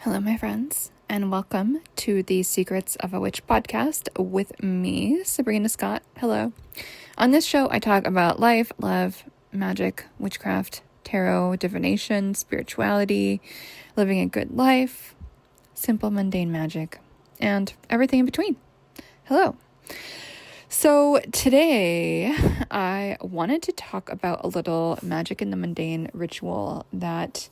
Hello, my friends, and welcome to the Secrets of a Witch podcast with me, Sabrina Scott. Hello. On this show, I talk about life, love, magic, witchcraft, tarot, divination, spirituality, living a good life, simple, mundane magic, and everything in between. Hello. So today, I wanted to talk about a little magic in the mundane ritual that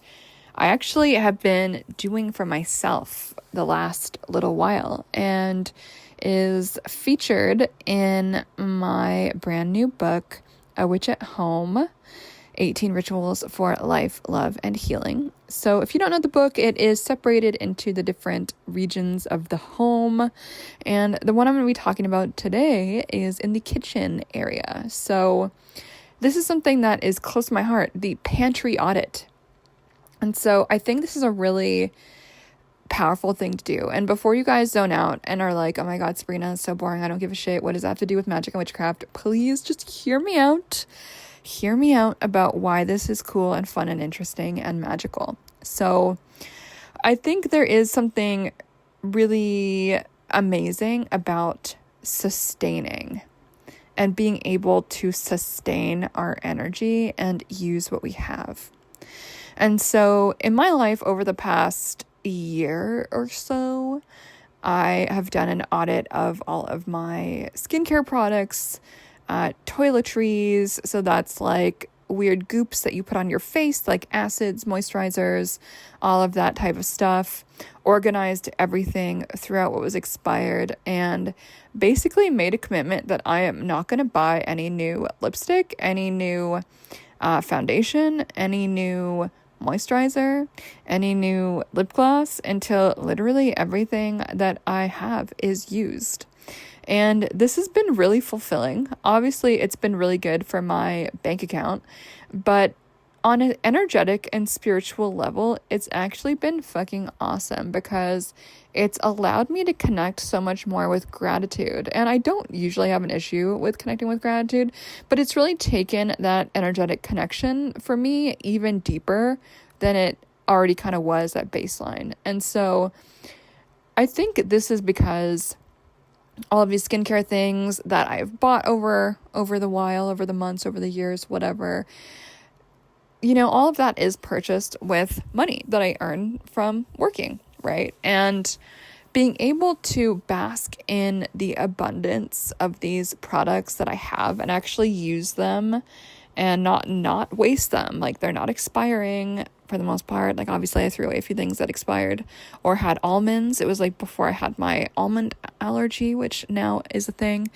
I actually have been doing for myself the last little while and is featured in my brand new book, A Witch at Home, 18 Rituals for Life, Love, and Healing. So if you don't know the book, it is separated into the different regions of the home. And the one I'm going to be talking about today is in the kitchen area. So this is something that is close to my heart, the Pantry Audit. And so I think this is a really powerful thing to do. And before you guys zone out and are like, oh my God, Sabrina, it's so boring, I don't give a shit, what does that have to do with magic and witchcraft? Please just hear me out. Hear me out about why this is cool and fun and interesting and magical. So I think there is something really amazing about sustaining and being able to sustain our energy and use what we have. And so in my life over the past year or so, I have done an audit of all of my skincare products, toiletries. So that's like weird goops that you put on your face, like acids, moisturizers, all of that type of stuff. Organized everything throughout what was expired and basically made a commitment that I am not going to buy any new lipstick, any new foundation, any new moisturizer, any new lip gloss until literally everything that I have is used. And this has been really fulfilling. Obviously, it's been really good for my bank account, but on an energetic and spiritual level, it's actually been fucking awesome because it's allowed me to connect so much more with gratitude. And I don't usually have an issue with connecting with gratitude, but it's really taken that energetic connection for me even deeper than it already kind of was at baseline. And so I think this is because all of these skincare things that I've bought over the months, over the years, whatever, all of that is purchased with money that I earn from working, right? And being able to bask in the abundance of these products that I have and actually use them and not waste them. Like, they're not expiring for the most part. Like, obviously I threw away a few things that expired or had almonds. It was like before I had my almond allergy, which now is a thing.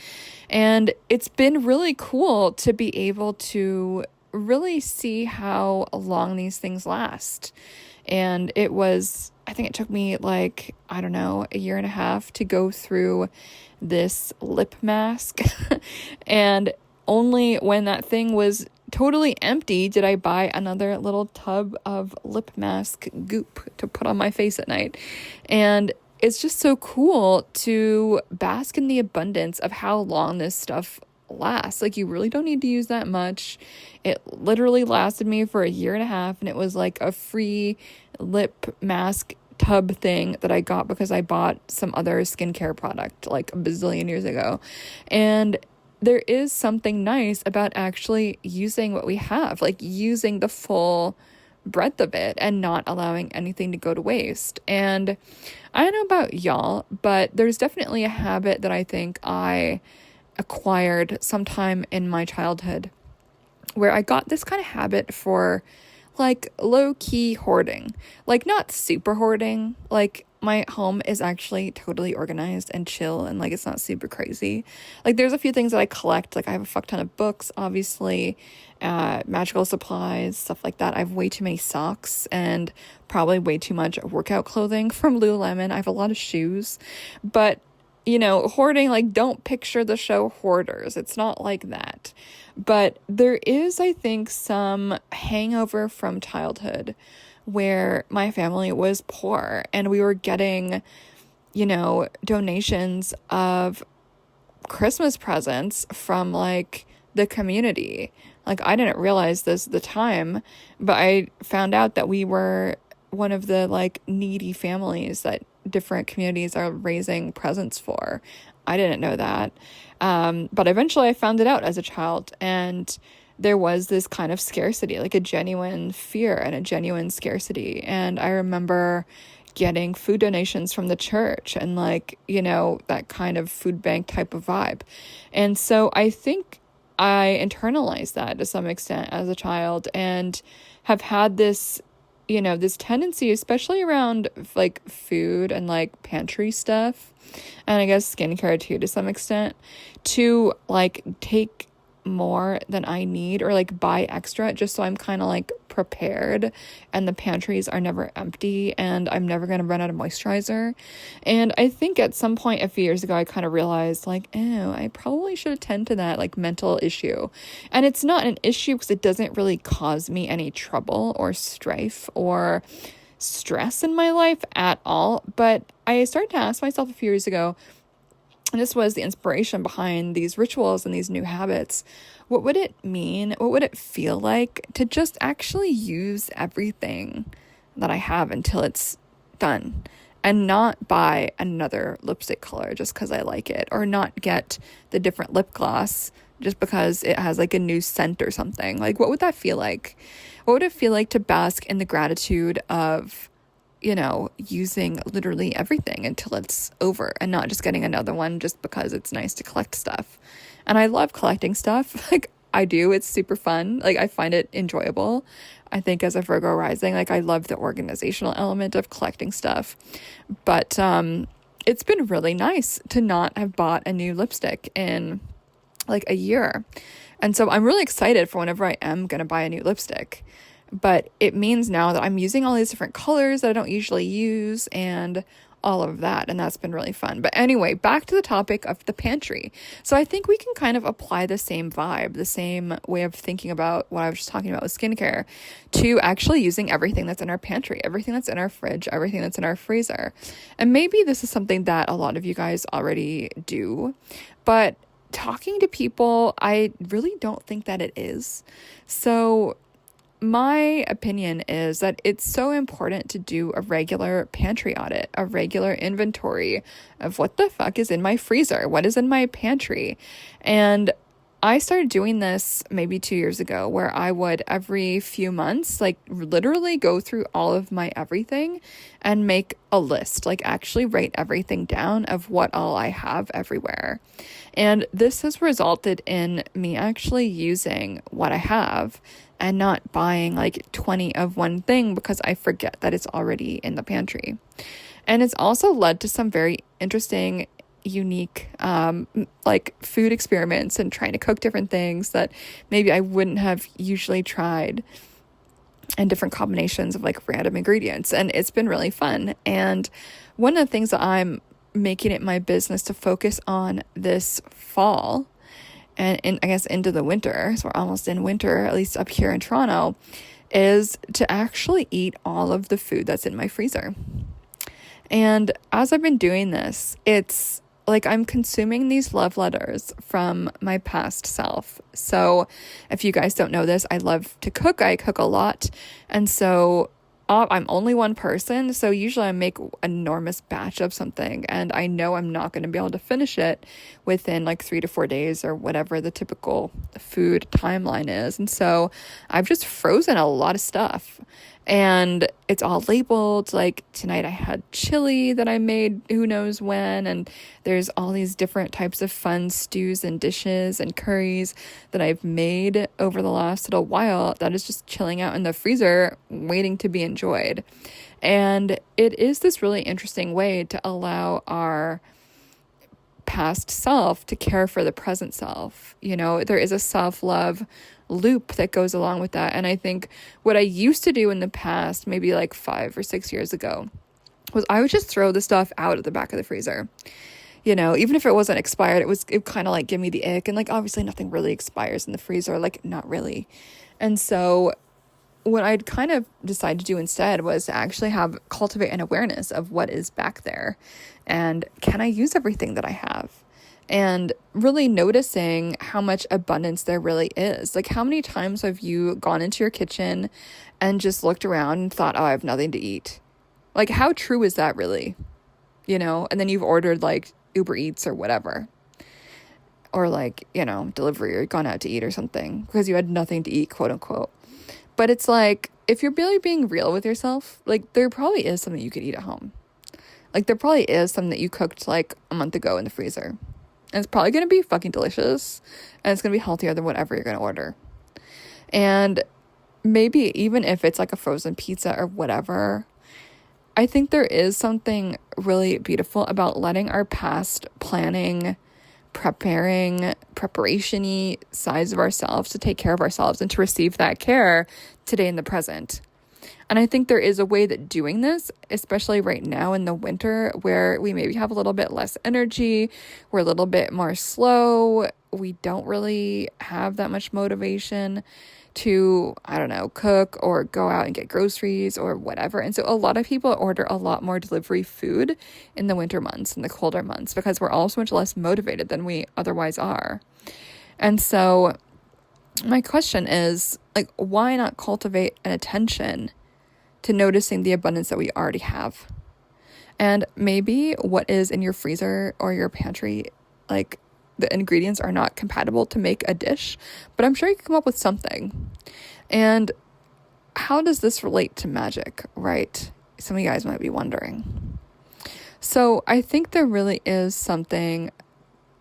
And it's been really cool to be able to really see how long these things last. And I think it took me like, I don't know, a year and a half to go through this lip mask. And only when that thing was totally empty did I buy another little tub of lip mask goop to put on my face at night. And it's just so cool to bask in the abundance of how long this stuff lasts. Like, you really don't need to use that much. It literally lasted me for a year and a half, and it was like a free lip mask tub thing that I got because I bought some other skincare product like a bazillion years ago. And there is something nice about actually using what we have, like using the full breadth of it and not allowing anything to go to waste. And I don't know about y'all, but there's definitely a habit that I think I acquired sometime in my childhood where I got this kind of habit for like low-key hoarding. Like, not super hoarding. Like, my home is actually totally organized and chill and like it's not super crazy. Like, there's a few things that I collect. Like, I have a fuck ton of books, obviously, magical supplies, stuff like that. I have way too many socks and probably way too much workout clothing from Lululemon. I have a lot of shoes, but hoarding, like, don't picture the show Hoarders. It's not like that. But there is, I think, some hangover from childhood where my family was poor and we were getting, donations of Christmas presents from like the community. Like, I didn't realize this at the time, but I found out that we were one of the like needy families that different communities are raising presents for. I didn't know that. But eventually I found it out as a child, and there was this kind of scarcity, like a genuine fear and a genuine scarcity. And I remember getting food donations from the church and like, that kind of food bank type of vibe. And so I think I internalized that to some extent as a child, and have had this, this tendency, especially around like food and like pantry stuff, and I guess skincare too, to some extent, to like take more than I need or like buy extra just so I'm kind of like prepared and the pantries are never empty and I'm never going to run out of moisturizer. And I think at some point a few years ago I kind of realized like, oh, I probably should attend to that like mental issue. And it's not an issue because it doesn't really cause me any trouble or strife or stress in my life at all. But I started to ask myself a few years ago, and this was the inspiration behind these rituals and these new habits, what would it mean? What would it feel like to just actually use everything that I have until it's done, and not buy another lipstick color just because I like it, or not get the different lip gloss just because it has like a new scent or something? Like, what would that feel like? What would it feel like to bask in the gratitude of, using literally everything until it's over, and not just getting another one just because it's nice to collect stuff? And I love collecting stuff. Like, I do. It's super fun. Like, I find it enjoyable. I think as a Virgo rising, like, I love the organizational element of collecting stuff. But it's been really nice to not have bought a new lipstick in like a year. And so I'm really excited for whenever I am going to buy a new lipstick. But it means now that I'm using all these different colors that I don't usually use and all of that. And that's been really fun. But anyway, back to the topic of the pantry. So I think we can kind of apply the same vibe, the same way of thinking about what I was just talking about with skincare, to actually using everything that's in our pantry, everything that's in our fridge, everything that's in our freezer. And maybe this is something that a lot of you guys already do, but talking to people, I really don't think that it is. So my opinion is that it's so important to do a regular pantry audit, a regular inventory of what the fuck is in my freezer, what is in my pantry. And I started doing this maybe 2 years ago, where I would every few months, like literally go through all of my everything and make a list, like actually write everything down of what all I have everywhere. And this has resulted in me actually using what I have and not buying like 20 of one thing because I forget that it's already in the pantry. And it's also led to some very interesting, unique like food experiments and trying to cook different things that maybe I wouldn't have usually tried, and different combinations of like random ingredients. And it's been really fun. And one of the things that I'm making it my business to focus on this fall, and I guess into the winter, so we're almost in winter, at least up here in Toronto, is to actually eat all of the food that's in my freezer. And as I've been doing this, it's like I'm consuming these love letters from my past self. So if you guys don't know this, I love to cook. I cook a lot. And so I'm only one person, so usually I make an enormous batch of something, and I know I'm not going to be able to finish it within like 3 to 4 days or whatever the typical food timeline is. And so I've just frozen a lot of stuff, and it's all labeled. Like tonight I had chili that I made who knows when, and there's all these different types of fun stews and dishes and curries that I've made over the last little while that is just chilling out in the freezer waiting to be enjoyed. And it is this really interesting way to allow our past self to care for the present self. There is a self-love loop that goes along with that. And I think what I used to do in the past, maybe like 5 or 6 years ago, was I would just throw the stuff out at the back of the freezer. Even if it wasn't expired, it kind of like give me the ick. And like, obviously nothing really expires in the freezer, like not really. And so what I'd kind of decided to do instead was to actually cultivate an awareness of what is back there, and can I use everything that I have? And really noticing how much abundance there really is. Like, how many times have you gone into your kitchen and just looked around and thought, oh, I have nothing to eat. Like, how true is that really? And then you've ordered like Uber Eats or whatever, or like, delivery, or gone out to eat or something because you had nothing to eat, quote unquote. But it's like, if you're really being real with yourself, like, there probably is something you could eat at home. Like, there probably is something that you cooked like a month ago in the freezer. And it's probably going to be fucking delicious. And it's going to be healthier than whatever you're going to order. And maybe even if it's like a frozen pizza or whatever, I think there is something really beautiful about letting our past planning, preparation-y sides of ourselves to take care of ourselves and to receive that care today in the present. And I think there is a way that doing this, especially right now in the winter, where we maybe have a little bit less energy, we're a little bit more slow, we don't really have that much motivation to, cook or go out and get groceries or whatever. And so a lot of people order a lot more delivery food in the winter months and the colder months because we're all so much less motivated than we otherwise are. And so my question is, like, why not cultivate an attention to noticing the abundance that we already have? And maybe what is in your freezer or your pantry, like, the ingredients are not compatible to make a dish, but I'm sure you can come up with something. And how does this relate to magic, right? Some of you guys might be wondering. So I think there really is something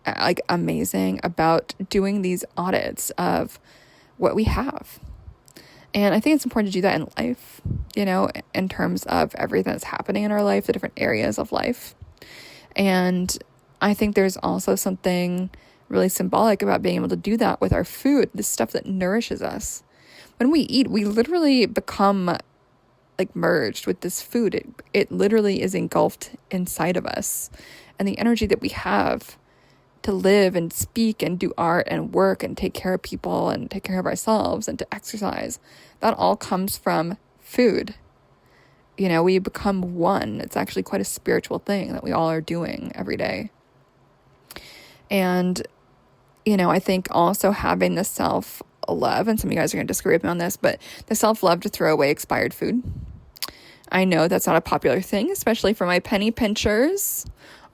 like amazing about doing these audits of what we have. And I think it's important to do that in life, in terms of everything that's happening in our life, the different areas of life. And I think there's also something really symbolic about being able to do that with our food, the stuff that nourishes us. When we eat, we literally become like merged with this food. It literally is engulfed inside of us. And the energy that we have to live and speak and do art and work and take care of people and take care of ourselves and to exercise, that all comes from food. We become one. It's actually quite a spiritual thing that we all are doing every day. And, I think also having the self-love, and some of you guys are going to disagree with me on this, but the self-love to throw away expired food. I know that's not a popular thing, especially for my penny pinchers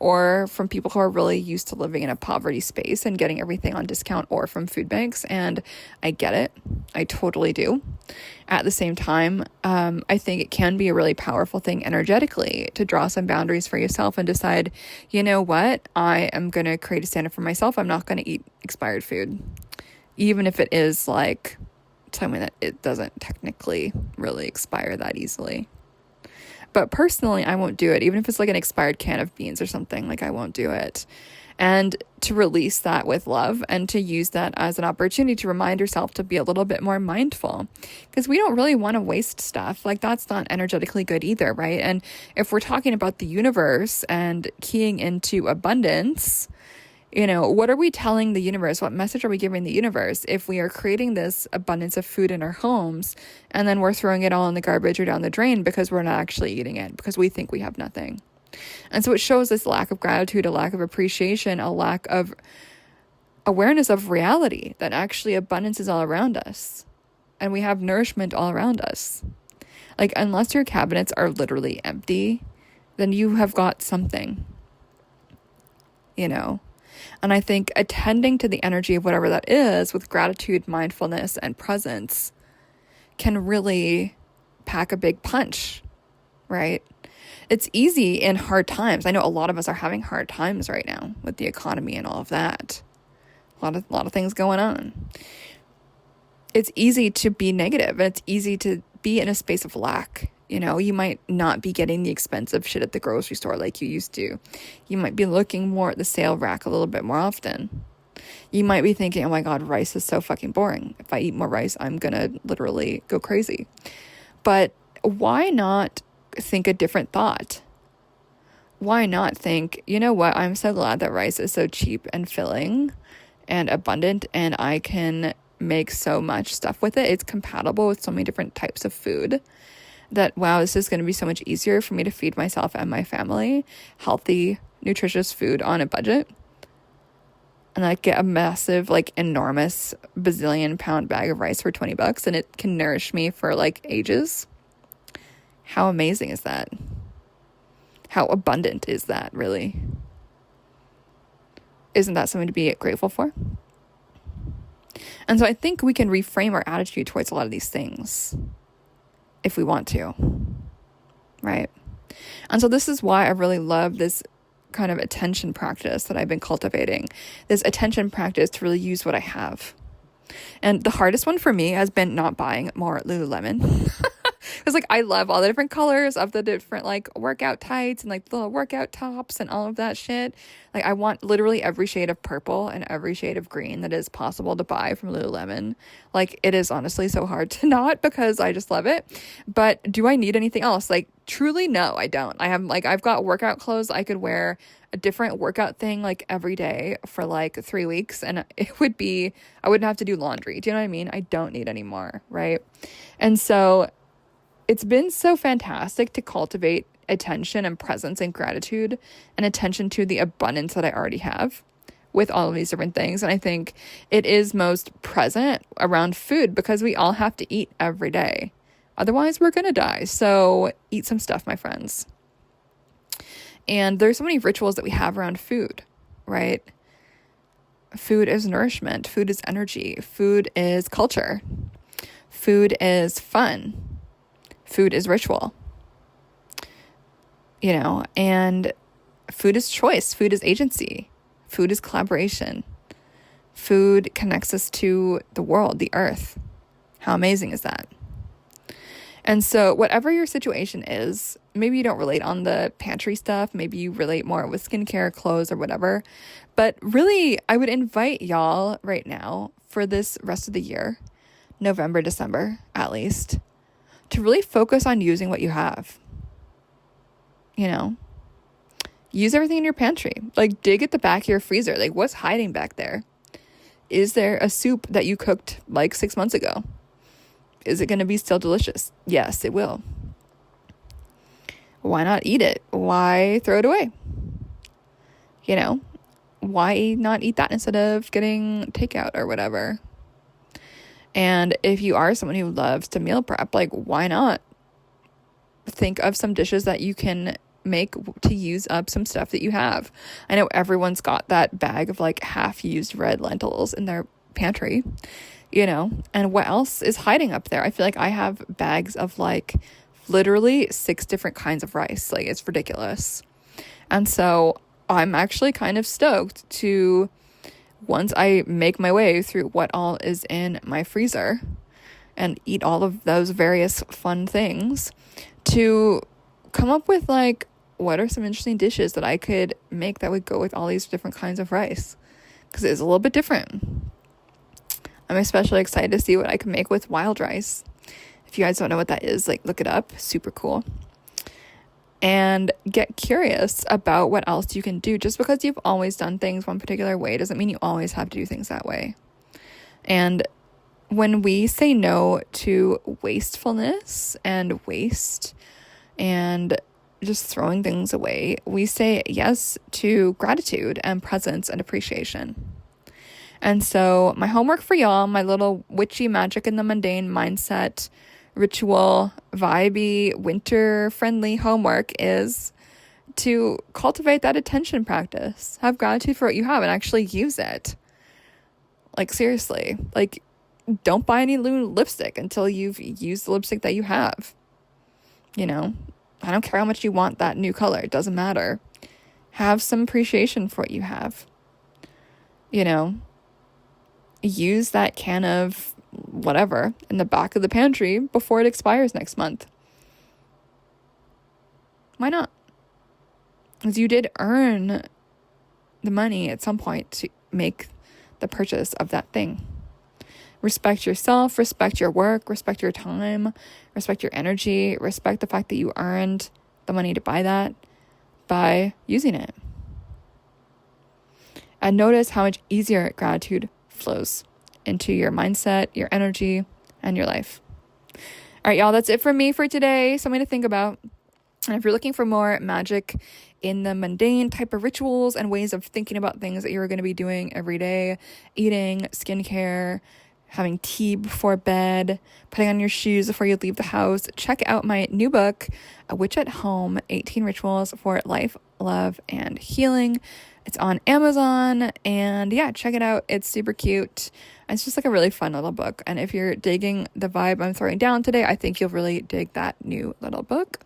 or from people who are really used to living in a poverty space and getting everything on discount or from food banks. And I get it. I totally do. At the same time, I think it can be a really powerful thing energetically to draw some boundaries for yourself and decide, you know what, I am going to create a standard for myself. I'm not going to eat expired food, even if it is like something that it doesn't technically really expire that easily. But personally, I won't do it. Even if it's like an expired can of beans or something, like I won't do it. And to release that with love and to use that as an opportunity to remind yourself to be a little bit more mindful, because we don't really want to waste stuff. Like, that's not energetically good either, right? And if we're talking about the universe and keying into abundance, what are we telling the universe? What message are we giving the universe if we are creating this abundance of food in our homes and then we're throwing it all in the garbage or down the drain because we're not actually eating it because we think we have nothing? And so it shows this lack of gratitude, a lack of appreciation, a lack of awareness of reality, that actually abundance is all around us and we have nourishment all around us. Like, unless your cabinets are literally empty, then you have got something, And I think attending to the energy of whatever that is with gratitude, mindfulness, and presence can really pack a big punch, right? It's easy in hard times. I know a lot of us are having hard times right now with the economy and all of that. A lot of things going on. It's easy to be negative, and it's easy to be in a space of lack. You might not be getting the expensive shit at the grocery store like you used to. You might be looking more at the sale rack a little bit more often. You might be thinking, oh my God, rice is so fucking boring. If I eat more rice, I'm going to literally go crazy. But why not think a different thought? Why not think, you know what, I'm so glad that rice is so cheap and filling and abundant, and I can make so much stuff with it. It's compatible with so many different types of food. That, wow, this is going to be so much easier for me to feed myself and my family healthy, nutritious food on a budget. and like get a massive, like enormous bazillion pound bag of rice for $20 and it can nourish me for like ages. How amazing is that? How abundant is that, really? Isn't that something to be grateful for? And so I think we can reframe our attitude towards a lot of these things if we want to, right? And so this is why I really love this kind of attention practice that I've been cultivating, this attention practice to really use what I have. And the hardest one for me has been not buying more Lululemon. Because like I love all the different colors of the different like workout tights and like the workout tops and all of that shit. Like I want literally every shade of purple and every shade of green that is possible to buy from Lululemon. Like it is honestly so hard to not, because I just love it. But do I need anything else? Like truly, no, I don't. I've got workout clothes. I could wear a different workout thing like every day for like 3 weeks and I wouldn't have to do laundry. Do you know what I mean? I don't need any more, right? And so it's been so fantastic to cultivate attention and presence and gratitude and attention to the abundance that I already have with all of these different things. And I think it is most present around food because we all have to eat every day. Otherwise, we're going to die. So eat some stuff, my friends. And there's so many rituals that we have around food, right? Food is nourishment. Food is energy. Food is culture. Food is fun. Food is ritual, and food is choice. Food is agency. Food is collaboration. Food connects us to the world, the earth. How amazing is that? And so whatever your situation is, maybe you don't relate on the pantry stuff. Maybe you relate more with skincare, clothes, or whatever. But really, I would invite y'all right now for this rest of the year, November, December, at least, to really focus on using what you have. Use everything in your pantry. Like dig at the back of your freezer. Like what's hiding back there? Is there a soup that you cooked like 6 months ago? Is it going to be still delicious? Yes, it will. Why not eat it? Why throw it away? Why not eat that instead of getting takeout or whatever? And if you are someone who loves to meal prep, like why not think of some dishes that you can make to use up some stuff that you have? I know everyone's got that bag of like half-used red lentils in their pantry, and what else is hiding up there? I feel like I have bags of like literally 6 different kinds of rice. Like it's ridiculous. And so I'm actually kind of stoked to, once I make my way through what all is in my freezer and eat all of those various fun things, to come up with like, what are some interesting dishes that I could make that would go with all these different kinds of rice? Because it's a little bit different. I'm especially excited to see what I can make with wild rice. If you guys don't know what that is, like look it up. Super cool. And get curious about what else you can do. Just because you've always done things one particular way doesn't mean you always have to do things that way. And when we say no to wastefulness and waste and just throwing things away, we say yes to gratitude and presence and appreciation. And so my homework for y'all, my little witchy magic in the mundane mindset, ritual, vibey, winter-friendly homework is to cultivate that attention practice. Have gratitude for what you have and actually use it. Like, seriously. Like, don't buy any new lipstick until you've used the lipstick that you have. I don't care how much you want that new color. It doesn't matter. Have some appreciation for what you have. Use that can of whatever in the back of the pantry before it expires next month. Why not? Because you did earn the money at some point to make the purchase of that thing. Respect yourself, respect your work, respect your time, respect your energy, respect the fact that you earned the money to buy that by using it. And notice how much easier gratitude flows into your mindset, your energy, and your life. All right, y'all, that's it for me for today. Something to think about. And if you're looking for more magic in the mundane type of rituals and ways of thinking about things that you're going to be doing every day, eating, skincare, having tea before bed, putting on your shoes before you leave the house, check out my new book, A Witch at Home, 18 Rituals for Life, Love, and Healing. It's on Amazon, and yeah, check it out. It's super cute. It's just like a really fun little book. And if you're digging the vibe I'm throwing down today, I think you'll really dig that new little book.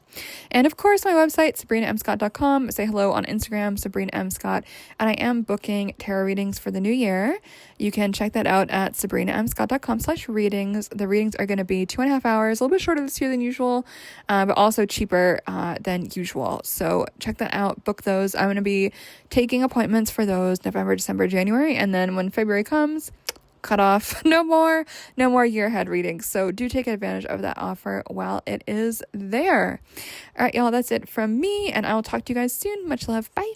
And of course, my website, sabrinamscott.com. Say hello on Instagram, Sabrina M. Scott. And I am booking tarot readings for the new year. You can check that out at sabrinamscott.com/readings. The readings are going to be 2.5 hours, a little bit shorter this year than usual, but also cheaper than usual. So check that out, book those. I'm going to be taking appointments for those November, December, January. And then when February comes, cut off. No more year ahead readings. So do take advantage of that offer while it is there. All right, y'all, that's it from me, and I will talk to you guys soon. Much love. Bye.